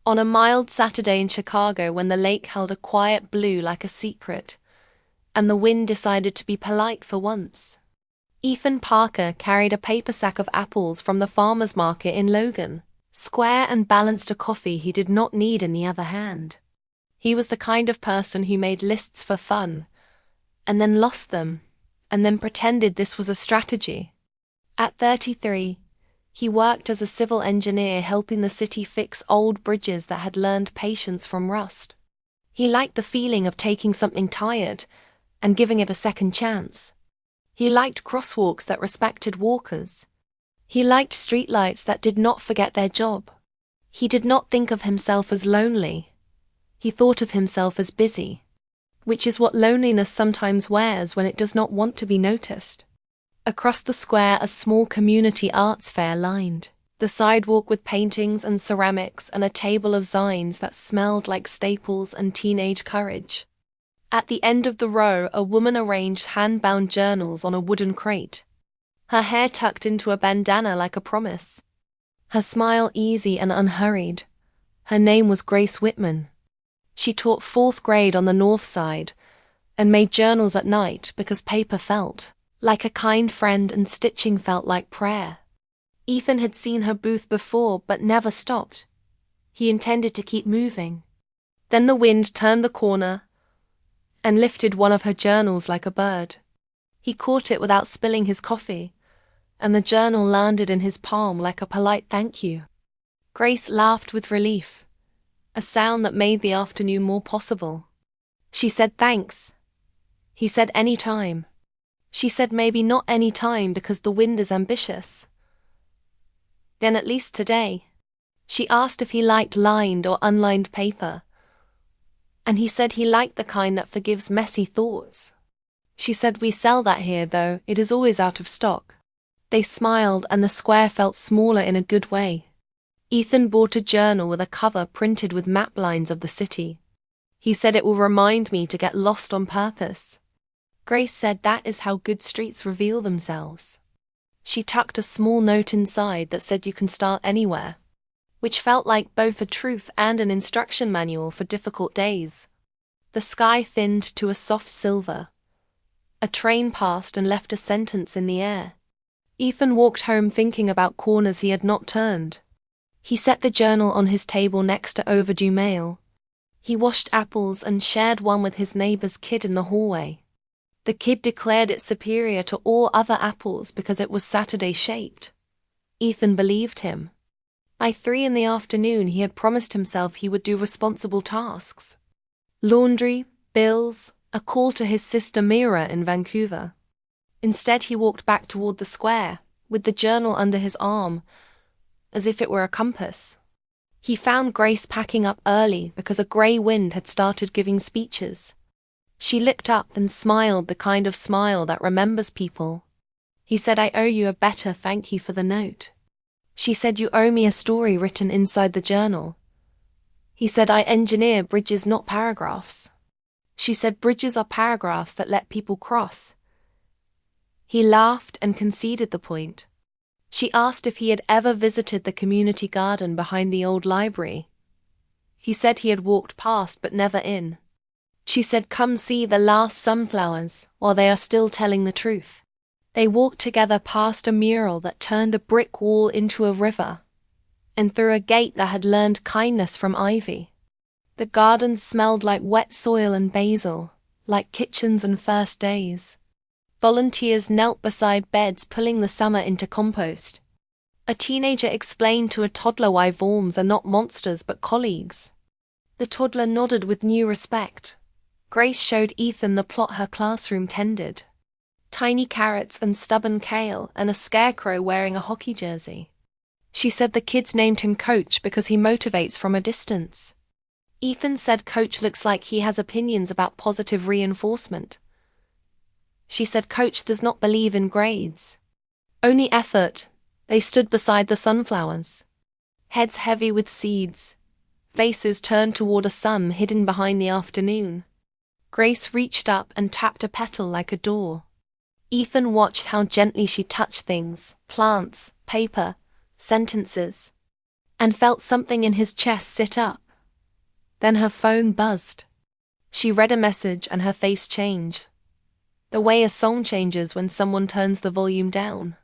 On a mild Saturday in Chicago when the lake held a quiet blue like a secret, and the wind decided to be polite for once. Ethan Parker carried a paper sack of apples from the farmer's market in Logan, square and balanced, a coffee he did not need in the other hand. He was the kind of person who made lists for fun, and then lost them, and then pretended this was a strategy. At 33, he worked as a civil engineer helping the city fix old bridges that had learned patience from rust. He liked the feeling of taking something tired and giving it a second chance. He liked crosswalks that respected walkers. He liked streetlights that did not forget their job. He did not think of himself as lonely. He thought of himself as busy, which is what loneliness sometimes wears when it does not want to be noticed. Across the square, a small community arts fair lined the sidewalk with paintings and ceramics and a table of zines that smelled like Staples and teenage courage. At the end of the row, a woman arranged hand-bound journals on a wooden crate, her hair tucked into a bandana like a promise, her smile easy and unhurried. Her name was Grace Whitman. She taught 4th grade on the north side and made journals at night because paper felt like a kind friend and stitching felt like prayer. Ethan had seen her booth before but never stopped. He intended to keep moving. Then the wind turned the corner and lifted one of her journals like a bird. He caught it without spilling his coffee, and the journal landed in his palm like a polite thank you. Grace laughed with relief, a sound that made the afternoon more possible. She said thanks. He said any time. She said maybe not any time because the wind is ambitious. Then at least today. She asked if he liked lined or unlined paper, and he said he liked the kind that forgives messy thoughts. She said we sell that here though, it is always out of stock. They smiled and the square felt smaller in a good way. Ethan bought a journal with a cover printed with map lines of the city. He said it will remind me to get lost on purpose. Grace said that is how good streets reveal themselves. She tucked a small note inside that said you can start anywhere, which felt like both a truth and an instruction manual for difficult days. The sky thinned to a soft silver. A train passed and left a sentence in the air. Ethan walked home thinking about corners he had not turned. He set the journal on his table next to overdue mail. He washed apples and shared one with his neighbor's kid in the hallway. The kid declared it superior to all other apples because it was Saturday-shaped. Ethan believed him. By 3 in the afternoon he had promised himself he would do responsible tasks. Laundry, bills, a call to his sister Mira in Vancouver. Instead he walked back toward the square, with the journal under his arm, as if it were a compass. He found Grace packing up early because a grey wind had started giving speeches. She looked up and smiled the kind of smile that remembers people. He said, I owe you a better thank you for the note. She said, you owe me a story written inside the journal. He said, I engineer bridges, not paragraphs. She said, bridges are paragraphs that let people cross. He laughed and conceded the point. She asked if he had ever visited the community garden behind the old library. He said he had walked past but never in. She said, come see the last sunflowers while they are still telling the truth. They walked together past a mural that turned a brick wall into a river, and through a gate that had learned kindness from ivy. The garden smelled like wet soil and basil, like kitchens and first days. Volunteers knelt beside beds pulling the summer into compost. A teenager explained to a toddler why worms are not monsters but colleagues. The toddler nodded with new respect. Grace showed Ethan the plot her classroom tended. Tiny carrots and stubborn kale and a scarecrow wearing a hockey jersey. She said the kids named him Coach because he motivates from a distance. Ethan said Coach looks like he has opinions about positive reinforcement. She said Coach does not believe in grades. Only effort. They stood beside the sunflowers. Heads heavy with seeds. Faces turned toward a sun hidden behind the afternoon. Grace reached up and tapped a petal like a door. Ethan watched how gently she touched things, plants, paper, sentences. and felt something in his chest sit up. Then her phone buzzed. She read a message and her face changed. The way a song changes when someone turns the volume down.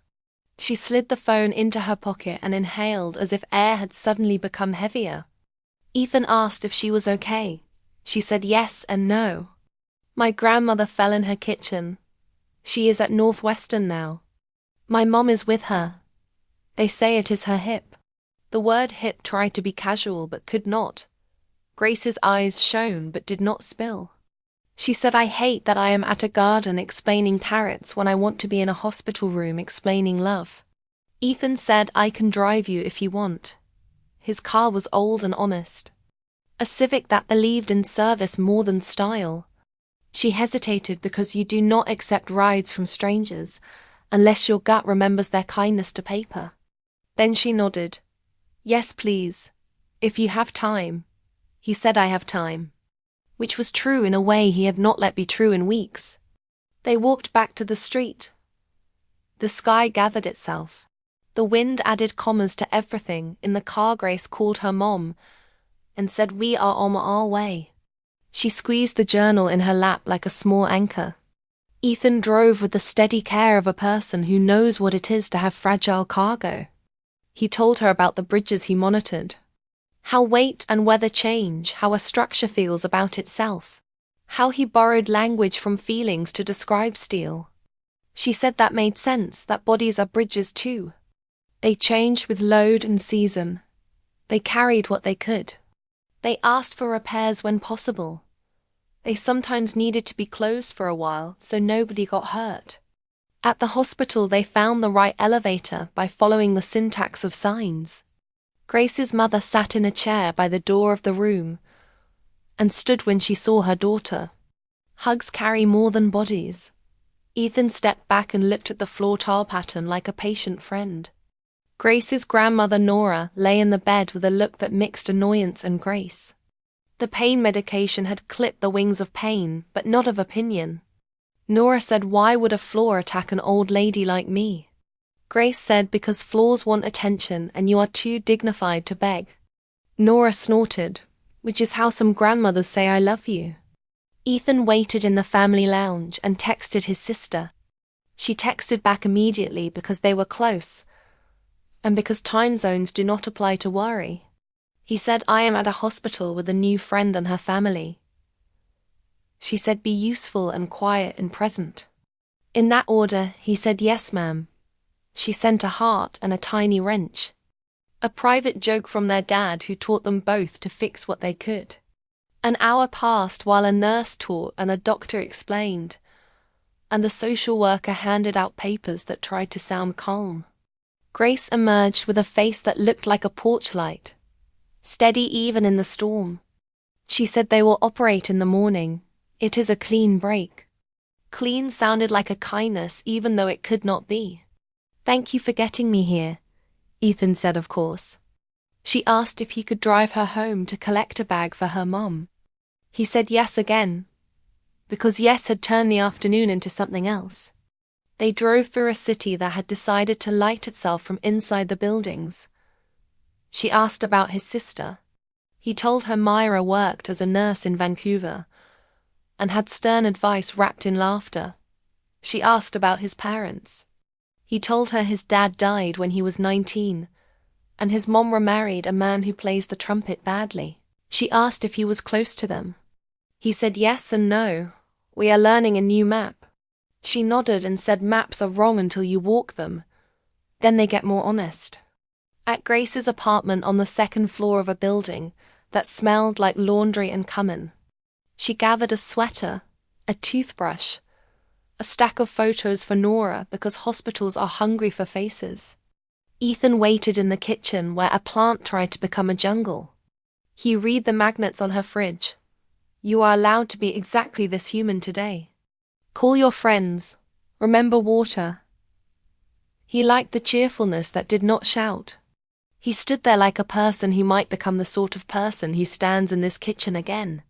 She slid the phone into her pocket and inhaled as if air had suddenly become heavier. Ethan asked if she was okay. She said yes and no. My grandmother fell in her kitchen. She is at Northwestern now. My mom is with her. They say it is her hip. The word hip tried to be casual but could not. Grace's eyes shone but did not spill. She said, I hate that I am at a garden explaining parrots when I want to be in a hospital room explaining love. Ethan said, I can drive you if you want. His car was old and honest. A Civic that believed in service more than style. She hesitated because you do not accept rides from strangers unless your gut remembers their kindness to paper. Then she nodded. Yes, please. If you have time. He said, I have time. Which was true in a way he had not let be true in weeks. They walked back to the street. The sky gathered itself. The wind added commas to everything. In the car, Grace called her mom and said, we are on our way. She squeezed the journal in her lap like a small anchor. Ethan drove with the steady care of a person who knows what it is to have fragile cargo. He told her about the bridges he monitored. How weight and weather change, how a structure feels about itself. How he borrowed language from feelings to describe steel. She said that made sense, that bodies are bridges too. They changed with load and season. They carried what they could. They asked for repairs when possible. They sometimes needed to be closed for a while so nobody got hurt. At the hospital they found the right elevator by following the syntax of signs. Grace's mother sat in a chair by the door of the room and stood when she saw her daughter. Hugs carry more than bodies. Ethan stepped back and looked at the floor tile pattern like a patient friend. Grace's grandmother Nora lay in the bed with a look that mixed annoyance and grace. The pain medication had clipped the wings of pain, but not of opinion. Nora said, why would a floor attack an old lady like me? Grace said, because floors want attention and you are too dignified to beg. Nora snorted, which is how some grandmothers say I love you. Ethan waited in the family lounge and texted his sister. She texted back immediately because they were close, and because time zones do not apply to worry. He said, I am at a hospital with a new friend and her family. She said, be useful and quiet and present. In that order, he said, yes, ma'am. She sent a heart and a tiny wrench. A private joke from their dad who taught them both to fix what they could. An hour passed while a nurse taught and a doctor explained, and a social worker handed out papers that tried to sound calm. Grace emerged with a face that looked like a porch light, steady even in the storm. She said they will operate in the morning. It is a clean break. Clean sounded like a kindness even though it could not be. Thank you for getting me here, Ethan said, of course. She asked if he could drive her home to collect a bag for her mom. He said yes again, because yes had turned the afternoon into something else. They drove through a city that had decided to light itself from inside the buildings. She asked about his sister. He told her Myra worked as a nurse in Vancouver and had stern advice wrapped in laughter. She asked about his parents. He told her his dad died when he was 19, and his mom remarried a man who plays the trumpet badly. She asked if he was close to them. He said yes and no. We are learning a new map. She nodded and said maps are wrong until you walk them. Then they get more honest. At Grace's apartment on the second floor of a building that smelled like laundry and cumin, she gathered a sweater, a toothbrush, a stack of photos for Nora because hospitals are hungry for faces. Ethan waited in the kitchen where a plant tried to become a jungle. He read the magnets on her fridge. You are allowed to be exactly this human today. Call your friends. Remember water. He liked the cheerfulness that did not shout. He stood there like a person who might become the sort of person who stands in this kitchen again.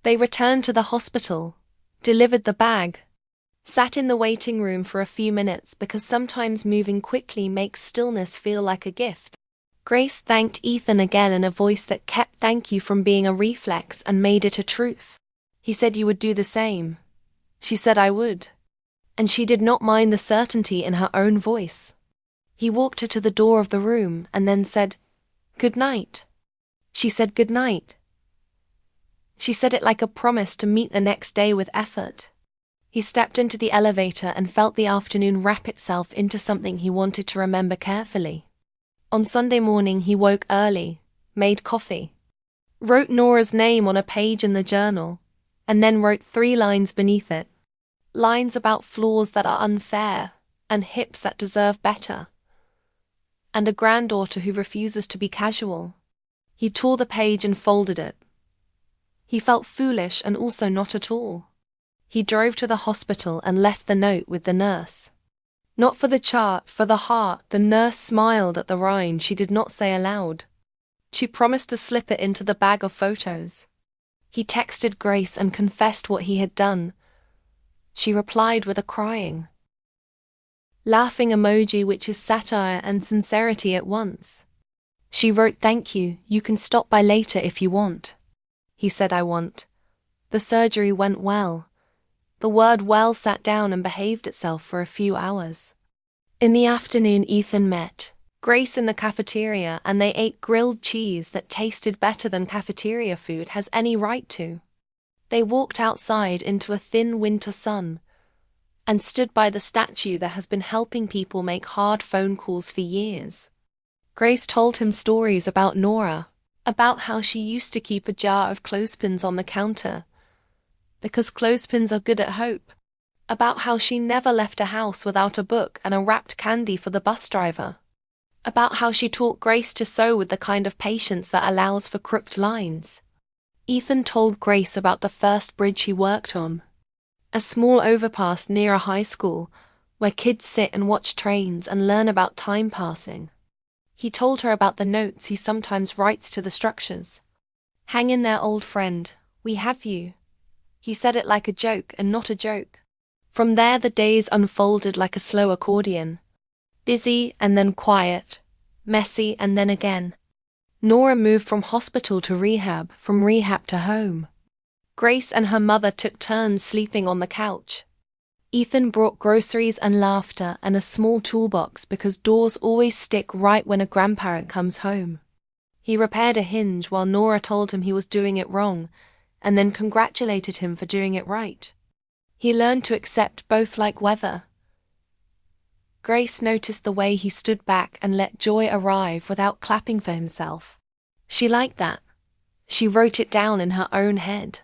They returned to the hospital, delivered the bag, sat in the waiting room for a few minutes because sometimes moving quickly makes stillness feel like a gift. Grace thanked Ethan again in a voice that kept thank you from being a reflex and made it a truth. He said you would do the same. She said I would. And she did not mind the certainty in her own voice. He walked her to the door of the room and then said, "Good night." She said good night. She said it like a promise to meet the next day with effort. He stepped into the elevator and felt the afternoon wrap itself into something he wanted to remember carefully. On Sunday morning he woke early, made coffee, wrote Nora's name on a page in the journal, and then wrote 3 lines beneath it. Lines about flaws that are unfair, and hips that deserve better, and a granddaughter who refuses to be casual. He tore the page and folded it. He felt foolish and also not at all. He drove to the hospital and left the note with the nurse. Not for the chart, for the heart. The nurse smiled at the rhyme she did not say aloud. She promised to slip it into the bag of photos. He texted Grace and confessed what he had done. She replied with a crying, laughing emoji which is satire and sincerity at once. She wrote, "Thank you, you can stop by later if you want." He said, "I want." The surgery went well. The word well sat down and behaved itself for a few hours. In the afternoon Ethan met Grace in the cafeteria and they ate grilled cheese that tasted better than cafeteria food has any right to. They walked outside into a thin winter sun and stood by the statue that has been helping people make hard phone calls for years. Grace told him stories about Nora, about how she used to keep a jar of clothespins on the counter because clothespins are good at hope, about how she never left a house without a book and a wrapped candy for the bus driver, about how she taught Grace to sew with the kind of patience that allows for crooked lines. Ethan told Grace about the first bridge he worked on, a small overpass near a high school where kids sit and watch trains and learn about time passing. He told her about the notes he sometimes writes to the structures. "Hang in there, old friend, we have you." He said it like a joke and not a joke. From there the days unfolded like a slow accordion. Busy and then quiet, messy and then again. Nora moved from hospital to rehab, from rehab to home. Grace and her mother took turns sleeping on the couch. Ethan brought groceries and laughter and a small toolbox because doors always stick right when a grandparent comes home. He repaired a hinge while Nora told him he was doing it wrong, and then congratulated him for doing it right. He learned to accept both like weather. Grace noticed the way he stood back and let joy arrive without clapping for himself. She liked that. She wrote it down in her own head.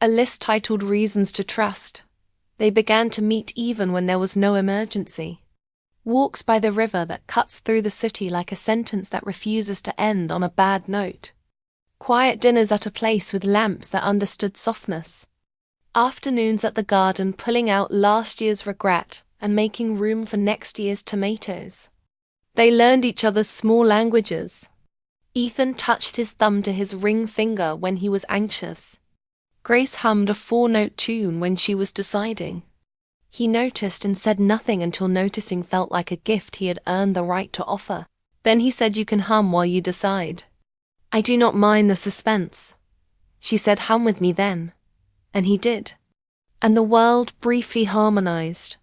A list titled Reasons to Trust. They began to meet even when there was no emergency. Walks by the river that cuts through the city like a sentence that refuses to end on a bad note. Quiet dinners at a place with lamps that understood softness. Afternoons at the garden pulling out last year's regret and making room for next year's tomatoes. They learned each other's small languages. Ethan touched his thumb to his ring finger when he was anxious. Grace hummed a 4-note tune when she was deciding. He noticed and said nothing until noticing felt like a gift he had earned the right to offer. Then he said, "You can hum while you decide." "I do not mind the suspense." She said, "Hum with me then." And he did. And the world briefly harmonized.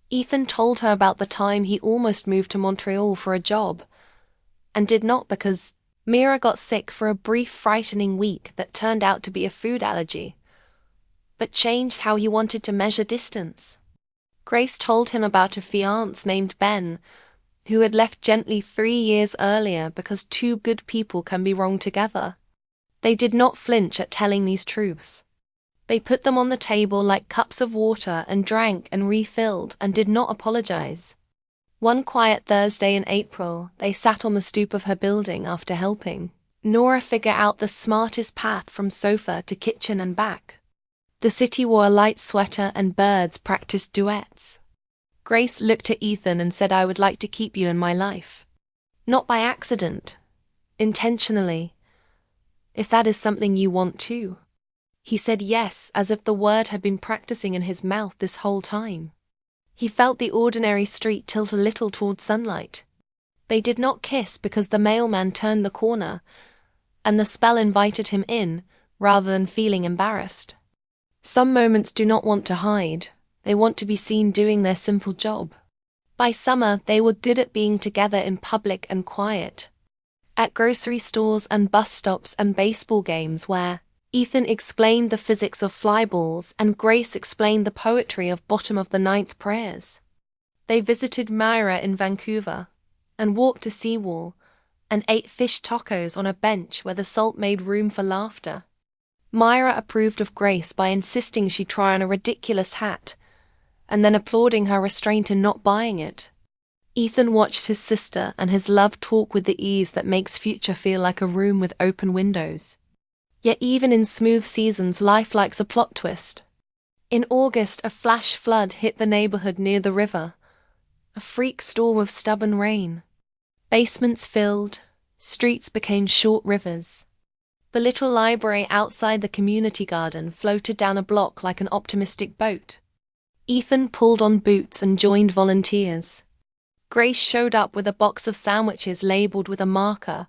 Ethan told her about the time he almost moved to Montreal for a job, and did not because Mira got sick for a brief frightening week that turned out to be a food allergy, but changed how he wanted to measure distance. Grace told him about a fiancé named Ben, who had left gently 3 years earlier because 2 good people can be wrong together. They did not flinch at telling these truths. They put them on the table like cups of water and drank and refilled and did not apologize. One quiet Thursday in April, they sat on the stoop of her building after helping Nora figure out the smartest path from sofa to kitchen and back. The city wore a light sweater and birds practiced duets. Grace looked at Ethan and said, "I would like to keep you in my life. Not by accident, intentionally, if that is something you want too." He said yes, as if the word had been practicing in his mouth this whole time. He felt the ordinary street tilt a little toward sunlight. They did not kiss because the mailman turned the corner, and the spell invited him in, rather than feeling embarrassed. Some moments do not want to hide, they want to be seen doing their simple job. By summer, they were good at being together in public and quiet. At grocery stores and bus stops and baseball games where Ethan explained the physics of fly balls and Grace explained the poetry of bottom-of-the-ninth prayers. They visited Myra in Vancouver, and walked a seawall, and ate fish tacos on a bench where the salt made room for laughter. Myra approved of Grace by insisting she try on a ridiculous hat, and then applauding her restraint in not buying it. Ethan watched his sister and his love talk with the ease that makes future feel like a room with open windows. Yet even in smooth seasons, life likes a plot twist. In August, a flash flood hit the neighborhood near the river, a freak storm of stubborn rain. Basements filled, streets became short rivers. The little library outside the community garden floated down a block like an optimistic boat. Ethan pulled on boots and joined volunteers. Grace showed up with a box of sandwiches labeled with a marker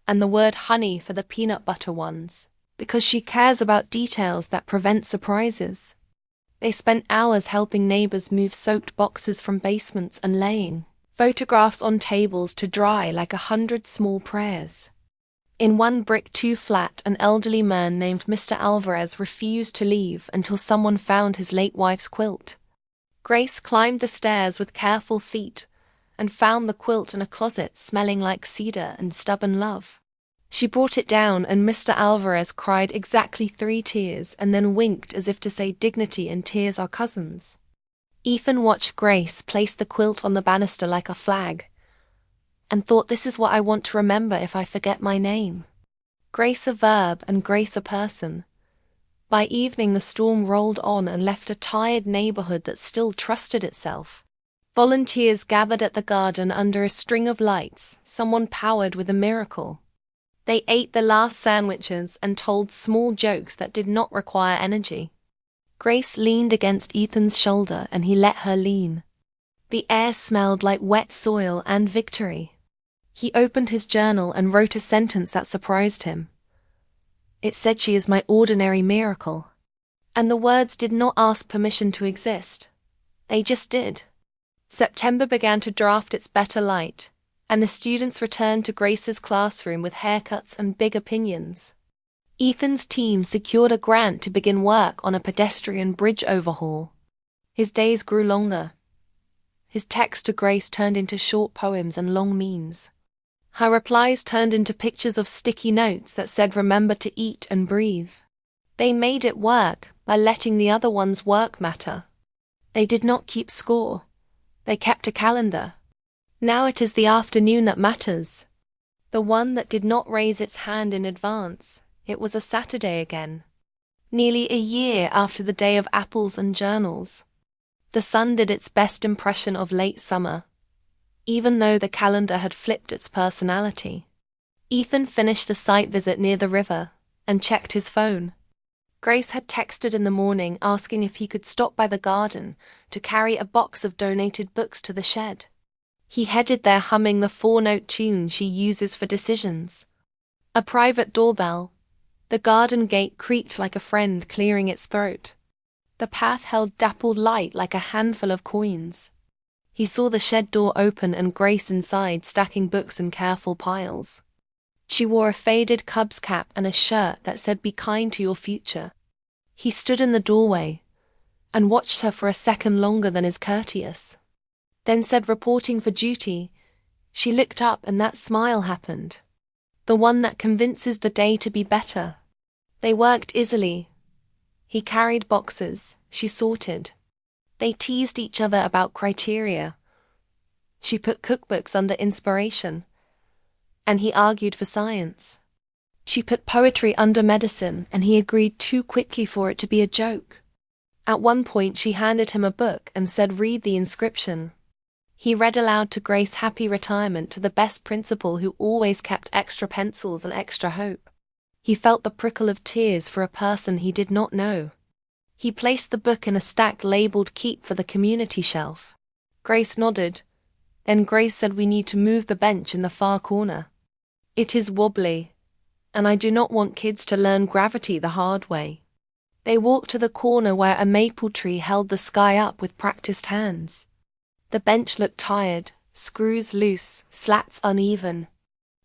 and the word honey for the peanut butter ones, because she cares about details that prevent surprises. They spent hours helping neighbors move soaked boxes from basements and laying photographs on tables to dry like 100 small prayers. In one brick 2 flat, an elderly man named Mr. Alvarez refused to leave until someone found his late wife's quilt. Grace climbed the stairs with careful feet and found the quilt in a closet smelling like cedar and stubborn love. She brought it down and Mr. Alvarez cried exactly 3 tears and then winked as if to say dignity and tears are cousins. Ethan watched Grace place the quilt on the banister like a flag and thought, this is what I want to remember if I forget my name. Grace a verb and Grace a person. By evening the storm rolled on and left a tired neighborhood that still trusted itself. Volunteers gathered at the garden under a string of lights, someone powered with a miracle. They ate the last sandwiches and told small jokes that did not require energy. Grace leaned against Ethan's shoulder and he let her lean. The air smelled like wet soil and victory. He opened his journal and wrote a sentence that surprised him. It said, "She is my ordinary miracle." And the words did not ask permission to exist. They just did. September began to draft its better light, and the students returned to Grace's classroom with haircuts and big opinions. Ethan's team secured a grant to begin work on a pedestrian bridge overhaul. His days grew longer. His texts to Grace turned into short poems and long memes. Her replies turned into pictures of sticky notes that said remember to eat and breathe. They made it work by letting the other one's work matter. They did not keep score. They kept a calendar. Now it is the afternoon that matters. The one that did not raise its hand in advance. It was a Saturday again. Nearly a year after the day of apples and journals. The sun did its best impression of late summer, even though the calendar had flipped its personality. Ethan finished the site visit near the river and checked his phone. Grace had texted in the morning asking if he could stop by the garden to carry a box of donated books to the shed. He headed there humming the 4-note tune she uses for decisions. A private doorbell. The garden gate creaked like a friend clearing its throat. The path held dappled light like a handful of coins. He saw the shed door open and Grace inside stacking books in careful piles. She wore a faded Cubs cap and a shirt that said "Be kind to your future." He stood in the doorway and watched her for a second longer than is courteous. Then said, "Reporting for duty." She looked up and that smile happened. The one that convinces the day to be better. They worked easily. He carried boxes, she sorted. They teased each other about criteria. She put cookbooks under inspiration, and he argued for science. She put poetry under medicine, and he agreed too quickly for it to be a joke. At one point she handed him a book and said, "Read the inscription." He read aloud to Grace happy retirement to the best principal who always kept extra pencils and extra hope. He felt the prickle of tears for a person he did not know. He placed the book in a stack labeled "Keep" for the community shelf. Grace nodded. Then Grace said we need to move the bench in the far corner. It is wobbly, and I do not want kids to learn gravity the hard way. They walked to the corner where a maple tree held the sky up with practiced hands. The bench looked tired, screws loose, slats uneven.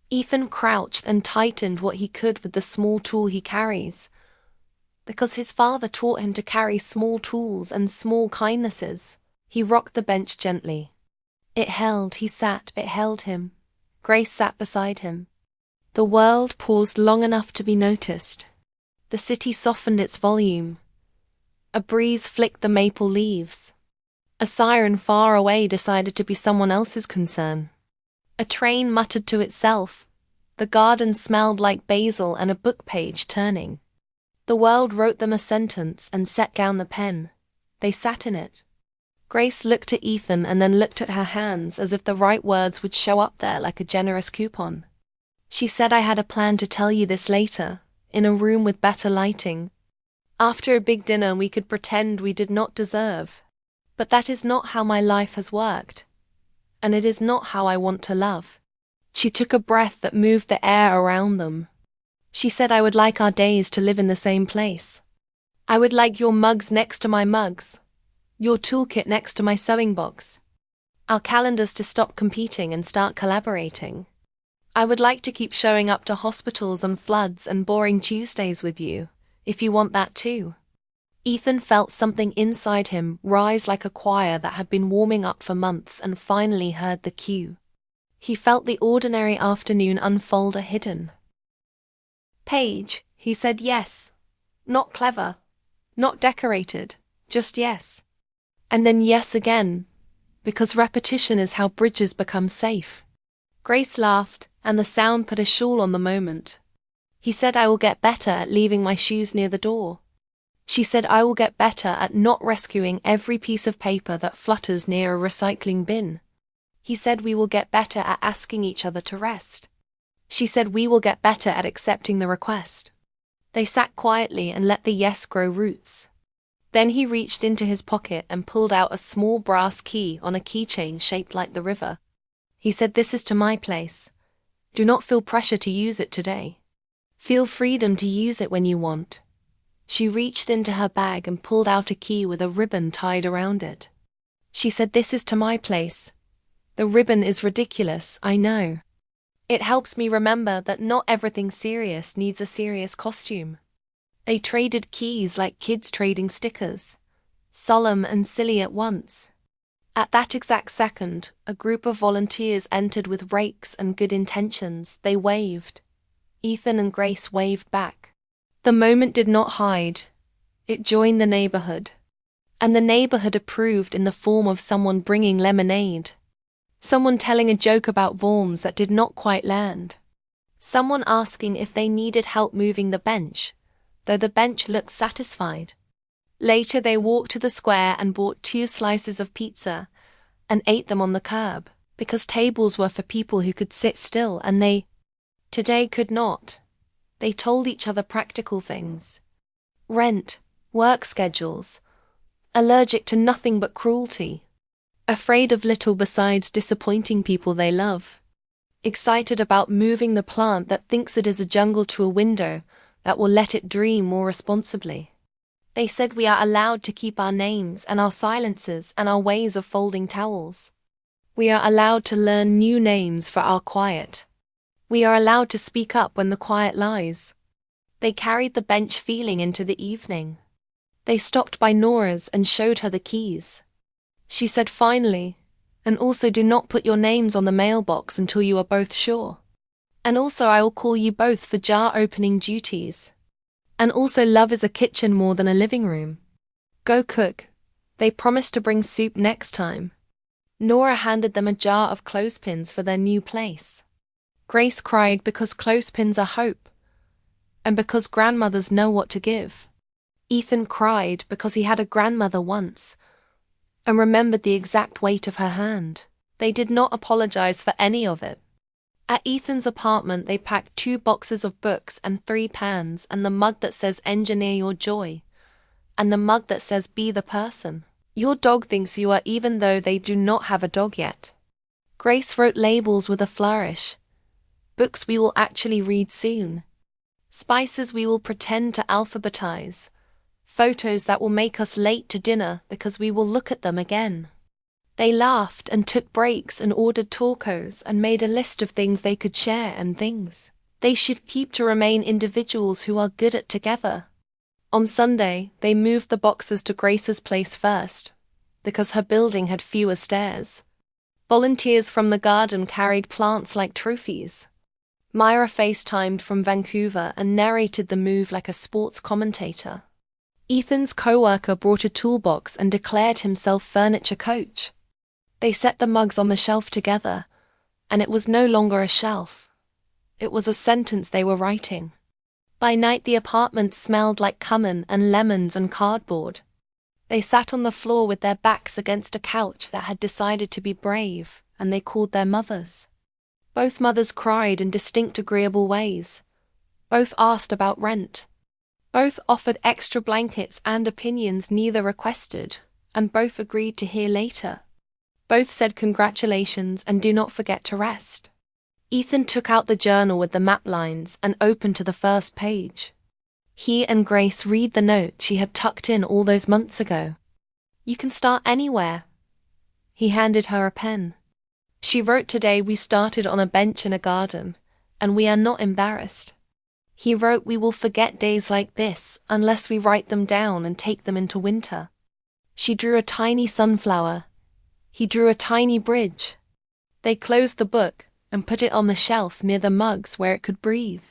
Ethan crouched and tightened what he could with the small tool he carries, because his father taught him to carry small tools and small kindnesses. He rocked the bench gently. It held, he sat, it held him. Grace sat beside him. The world paused long enough to be noticed. The city softened its volume. A breeze flicked the maple leaves. A siren far away decided to be someone else's concern. A train muttered to itself. The garden smelled like basil and a book page turning. The world wrote them a sentence and set down the pen. They sat in it. Grace looked at Ethan and then looked at her hands as if the right words would show up there like a generous coupon. She said, I had a plan to tell you this later, in a room with better lighting. After a big dinner we could pretend we did not deserve. But that is not how my life has worked. And it is not how I want to love. She took a breath that moved the air around them. She said, I would like our days to live in the same place. I would like your mugs next to my mugs. Your toolkit next to my sewing box. Our calendars to stop competing and start collaborating. I would like to keep showing up to hospitals and floods and boring Tuesdays with you, if you want that too. Ethan felt something inside him rise like a choir that had been warming up for months and finally heard the cue. He felt the ordinary afternoon unfold a hidden page. He said yes. Not clever. Not decorated. Just yes. And then yes again, because repetition is how bridges become safe. Grace laughed, and the sound put a shawl on the moment. He said, I will get better at leaving my shoes near the door. She said, I will get better at not rescuing every piece of paper that flutters near a recycling bin. He said, we will get better at asking each other to rest. She said, we will get better at accepting the request. They sat quietly and let the yes grow roots. Then he reached into his pocket and pulled out a small brass key on a keychain shaped like the river. He said, this is to my place. Do not feel pressure to use it today. Feel freedom to use it when you want. She reached into her bag and pulled out a key with a ribbon tied around it. She said, this is to my place. The ribbon is ridiculous, I know. It helps me remember that not everything serious needs a serious costume. They traded keys like kids trading stickers, solemn and silly at once. At that exact second, a group of volunteers entered with rakes and good intentions. They waved. Ethan and Grace waved back. The moment did not hide. It joined the neighborhood. And the neighborhood approved in the form of someone bringing lemonade. Someone telling a joke about worms that did not quite land. Someone asking if they needed help moving the bench, though the bench looked satisfied. Later they walked to the square and bought 2 slices of pizza and ate them on the curb, because tables were for people who could sit still and they, today, could not. They told each other practical things. Rent, work schedules, allergic to nothing but cruelty, afraid of little besides disappointing people they love, excited about moving the plant that thinks it is a jungle to a window that will let it dream more responsibly. They said we are allowed to keep our names and our silences and our ways of folding towels. We are allowed to learn new names for our quiet. We are allowed to speak up when the quiet lies. They carried the bench feeling into the evening. They stopped by Nora's and showed her the keys. She said finally, and also do not put your names on the mailbox until you are both sure. And also I will call you both for jar opening duties. And also love is a kitchen more than a living room. Go cook. They promised to bring soup next time. Nora handed them a jar of clothespins for their new place. Grace cried because clothespins are hope, and because grandmothers know what to give. Ethan cried because he had a grandmother once, and remembered the exact weight of her hand. They did not apologize for any of it. At Ethan's apartment they packed 2 boxes of books and 3 pans and the mug that says engineer your joy, and the mug that says be the person your dog thinks you are even though they do not have a dog yet. Grace wrote labels with a flourish. Books we will actually read soon. Spices we will pretend to alphabetize. Photos that will make us late to dinner because we will look at them again. They laughed and took breaks and ordered tacos and made a list of things they could share and things they should keep to remain individuals who are good at together. On Sunday, they moved the boxes to Grace's place first, because her building had fewer stairs. Volunteers from the garden carried plants like trophies. Myra FaceTimed from Vancouver and narrated the move like a sports commentator. Ethan's co-worker brought a toolbox and declared himself furniture coach. They set the mugs on the shelf together, and it was no longer a shelf. It was a sentence they were writing. By night the apartment smelled like cumin and lemons and cardboard. They sat on the floor with their backs against a couch that had decided to be brave, and they called their mothers. Both mothers cried in distinct agreeable ways. Both asked about rent. Both offered extra blankets and opinions neither requested, and both agreed to hear later. Both said congratulations and do not forget to rest. Ethan took out the journal with the map lines and opened to the first page. He and Grace read the note she had tucked in all those months ago. You can start anywhere. He handed her a pen. She wrote, today we started on a bench in a garden, and we are not embarrassed. He wrote, we will forget days like this unless we write them down and take them into winter. She drew a tiny sunflower. He drew a tiny bridge. They closed the book and put it on the shelf near the mugs where it could breathe.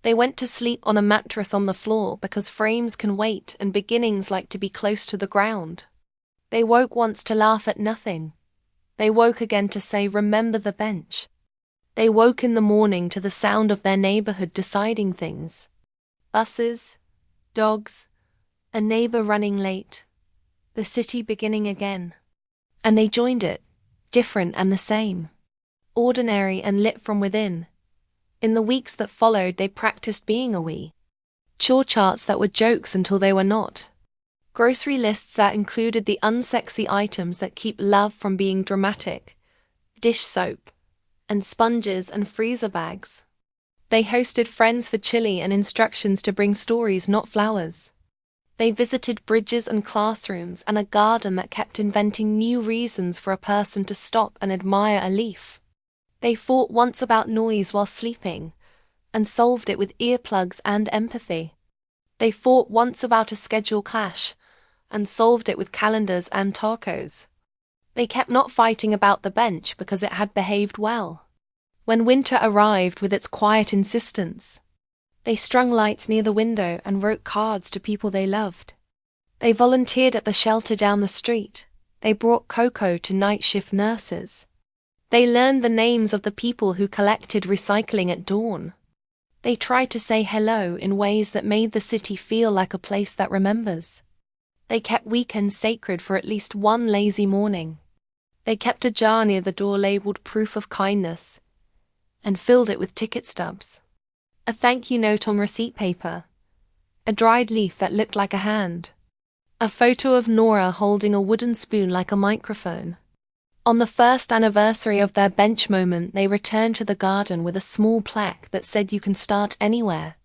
They went to sleep on a mattress on the floor because frames can wait and beginnings like to be close to the ground. They woke once to laugh at nothing. They woke again to say, remember the bench. They woke in the morning to the sound of their neighborhood deciding things. Buses, dogs, a neighbor running late, the city beginning again. And they joined it, different and the same. Ordinary and lit from within. In the weeks that followed, they practiced being a we. Chore charts that were jokes until they were not. Grocery lists that included the unsexy items that keep love from being dramatic. Dish soap, and sponges and freezer bags. They hosted friends for chili and instructions to bring stories, not flowers. They visited bridges and classrooms and a garden that kept inventing new reasons for a person to stop and admire a leaf. They fought once about noise while sleeping, and solved it with earplugs and empathy. They fought once about a schedule clash, and solved it with calendars and tacos. They kept not fighting about the bench because it had behaved well. When winter arrived with its quiet insistence, they strung lights near the window and wrote cards to people they loved. They volunteered at the shelter down the street. They brought cocoa to night shift nurses. They learned the names of the people who collected recycling at dawn. They tried to say hello in ways that made the city feel like a place that remembers. They kept weekends sacred for at least one lazy morning. They kept a jar near the door labeled proof of kindness and filled it with ticket stubs. A thank you note on receipt paper. A dried leaf that looked like a hand. A photo of Nora holding a wooden spoon like a microphone. On the first anniversary of their bench moment, they returned to the garden with a small plaque that said you can start anywhere.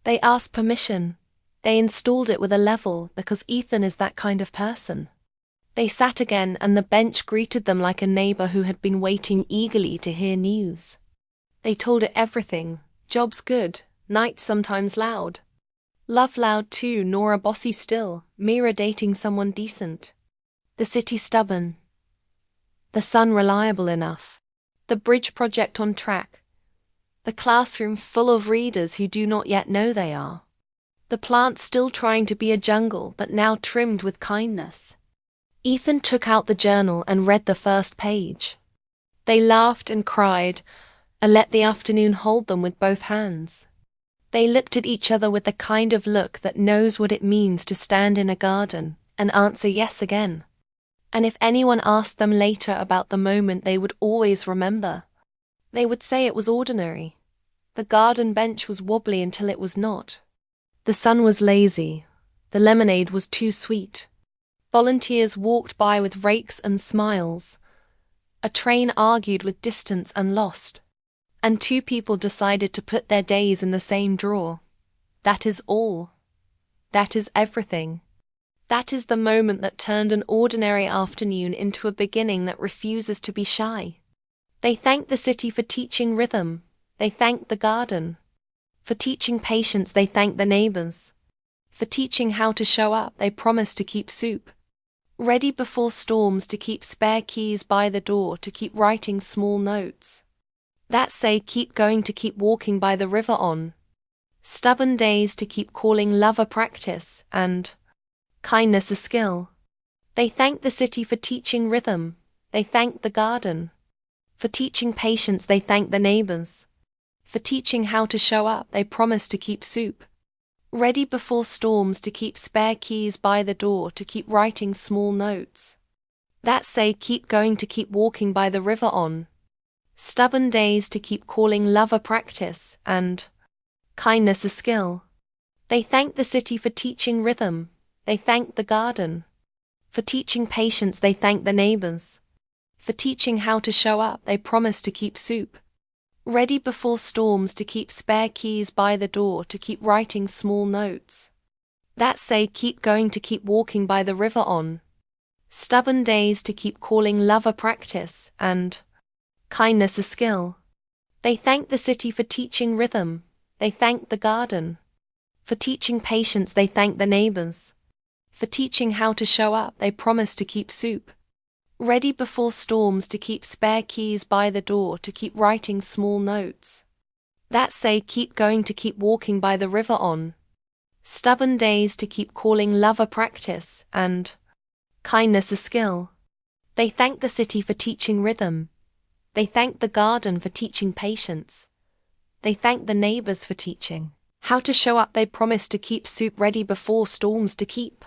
They asked permission. They installed it with a level because Ethan is that kind of person. They sat again and the bench greeted them like a neighbor who had been waiting eagerly to hear news. They told it everything. Jobs good, nights sometimes loud. Love loud too, Nora bossy still, Mira dating someone decent. The city stubborn. The sun reliable enough. The bridge project on track. The classroom full of readers who do not yet know they are. The plants still trying to be a jungle but now trimmed with kindness. Ethan took out the journal and read the first page. They laughed and cried, and let the afternoon hold them with both hands. They looked at each other with the kind of look that knows what it means to stand in a garden and answer yes again. And if anyone asked them later about the moment they would always remember, they would say it was ordinary. The garden bench was wobbly until it was not. The sun was lazy. The lemonade was too sweet. Volunteers walked by with rakes and smiles. A train argued with distance and lost. And two people decided to put their days in the same drawer. That is all. That is everything. That is the moment that turned an ordinary afternoon into a beginning that refuses to be shy. They thanked the city for teaching rhythm. They thanked the garden. For teaching patience, they thanked the neighbors. For teaching how to show up, they promised to keep soup ready before storms, to keep spare keys by the door, to keep writing small notes that say keep going, to keep walking by the river on stubborn days, to keep calling love a practice and kindness a skill. They thanked the city for teaching rhythm. They thanked the garden. For teaching patience, they thanked the neighbors. For teaching how to show up, they promised to keep soup ready before storms, to keep spare keys by the door, to keep writing small notes that say keep going, to keep walking by the river on stubborn days, to keep calling love a practice and kindness a skill. They thanked the city for teaching rhythm. They thanked the garden. For teaching patience, they thanked the neighbors. For teaching how to show up, they promised to keep soup ready before storms, to keep spare keys by the door, to keep writing small notes that say keep going, to keep walking by the river on stubborn days, to keep calling love a practice and kindness a skill. They thanked the city for teaching rhythm. They thanked the garden. For teaching patience, they thanked the neighbors. For teaching how to show up, they promised to keep soup ready before storms, to keep spare keys by the door, to keep writing small notes that say keep going, to keep walking by the river on stubborn days, to keep calling love a practice and kindness a skill. They thanked the city for teaching rhythm. They thanked the garden for teaching patience. They thanked the neighbors for teaching how to show up. They promised to keep soup ready before storms, to keep